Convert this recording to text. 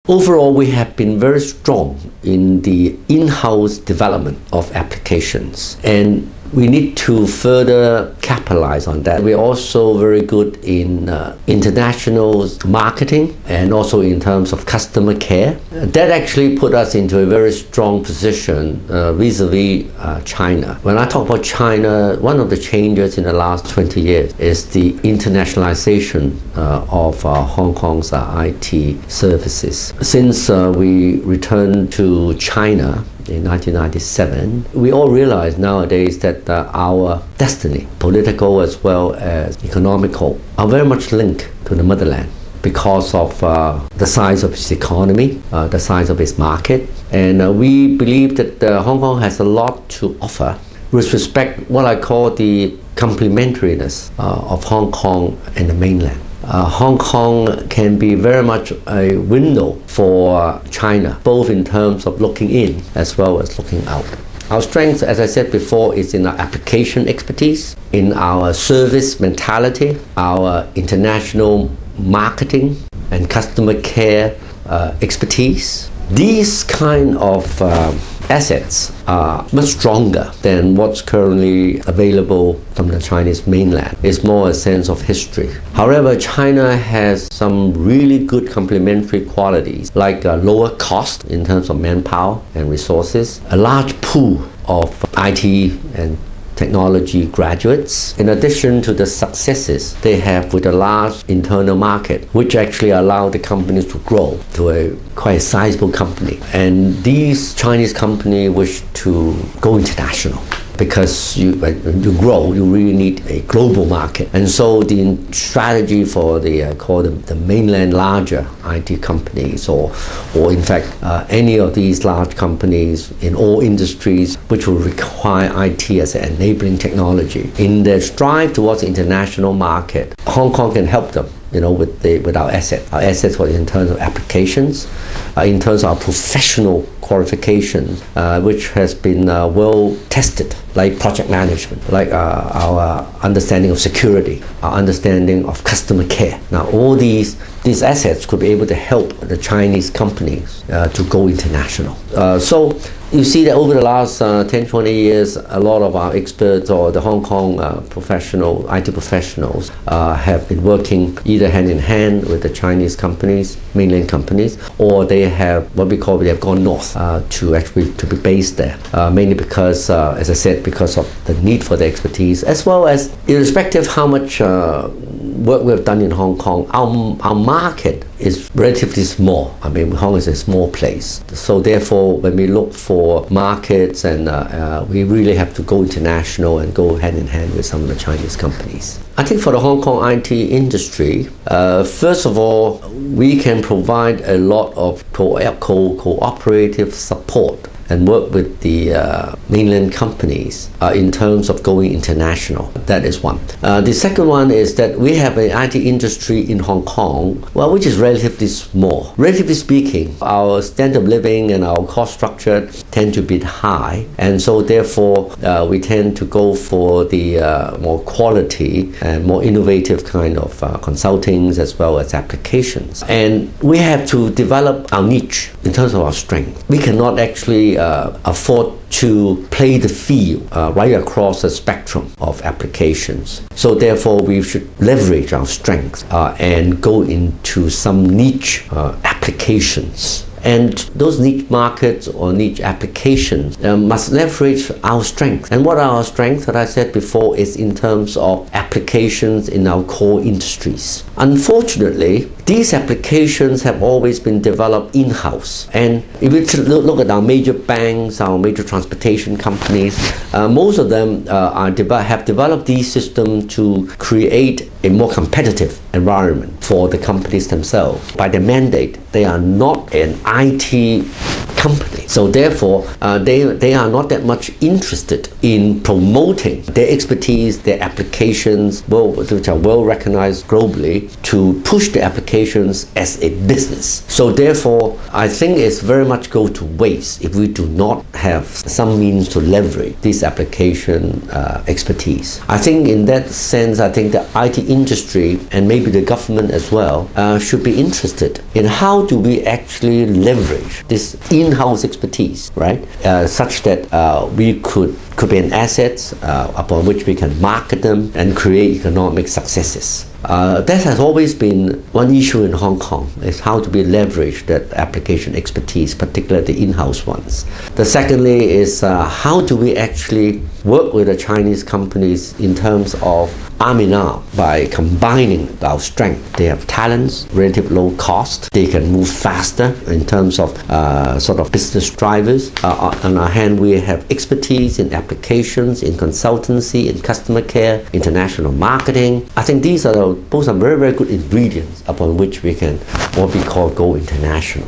Overall, we have been very strong in the in-house development of applications, and we need to further capitalize on that. We're also very good in international marketing and also in terms of customer care. That actually put us into a very strong position vis-a-vis China. When I talk about China, one of the changes in the last 20 years is the internationalization of Hong Kong's IT services. Since we returned to China in 1997, we all realize nowadays that our destiny, political as well as economical, are very much linked to the motherland because of the size of its economy, the size of its market. And we believe that Hong Kong has a lot to offer with respect what I call the complementariness of Hong Kong and the mainland. Hong Kong can be very much a window for China, both in terms of looking in as well as looking out. Our strength, as I said before, is in our application expertise, in our service mentality, our international marketing and customer care expertise. These kind of assets are much stronger than what's currently available from the Chinese mainland. It's more a sense of history. However, China has some really good complementary qualities, like a lower cost in terms of manpower and resources, a large pool of IT and technology graduates, in addition to the successes they have with a large internal market, which actually allow the companies to grow to a quite sizable company. And these Chinese companies wish to go international, because when you grow, you really need a global market. And so the strategy for the mainland larger IT companies, or in fact any of these large companies in all industries which will require IT as an enabling technology, in their strive towards the international market, Hong Kong can help them, with our assets. Our assets were in terms of applications, in terms of our professional qualifications, which has been well tested, like project management, like our understanding of security, our understanding of customer care. Now, all these assets could be able to help the Chinese companies to go international. So you see that over the last 10-20 years, a lot of our experts or the Hong Kong IT professionals have been working either hand in hand with the Chinese companies, mainland companies, or they have they have gone north to be based there, mainly because, as I said, because of the need for the expertise, as well as irrespective how much work we have done in Hong Kong, our market is relatively small. I mean, Hong Kong is a small place. So therefore, when we look for markets, and we really have to go international and go hand in hand with some of the Chinese companies. I think for the Hong Kong IT industry, first of all, we can provide a lot of cooperative support and work with the mainland companies in terms of going international. That is one. The second one is that we have an IT industry in Hong Kong, which is relatively small. Relatively speaking, our standard of living and our cost structure tend to be high, and so therefore we tend to go for the more quality and more innovative kind of consultings as well as applications. And we have to develop our niche in terms of our strength. We cannot actually afford to play the field right across the spectrum of applications. So therefore, we should leverage our strengths and go into some niche applications. And those niche markets or niche applications must leverage our strengths. And what are our strengths, that I said before, is in terms of applications in our core industries. Unfortunately, these applications have always been developed in-house. And if you look at our major banks, our major transportation companies, most of them have developed these systems to create a more competitive environment for the companies themselves. By their mandate, they are not an IT company. So therefore, they are not that much interested in promoting their expertise, their applications, which are well recognized globally, to push the applications as a business. So therefore, I think it's very much go to waste if we do not have some means to leverage this application expertise. I think in that sense, I think the IT industry and maybe the government as well should be interested in how do we actually leverage this in-house expertise, right? Such that we could be an asset upon which we can market them and create economic successes. That has always been one issue in Hong Kong, is how to be leverage that application expertise, particularly the in-house ones. The secondly is how do we actually work with the Chinese companies in terms of arm in arm by combining our strength. They have talents, relatively low cost. They can move faster in terms of sort of business drivers. On our hand, we have expertise in applications, in consultancy, in customer care, international marketing. I think these are both some very, very good ingredients upon which we can what we call go international.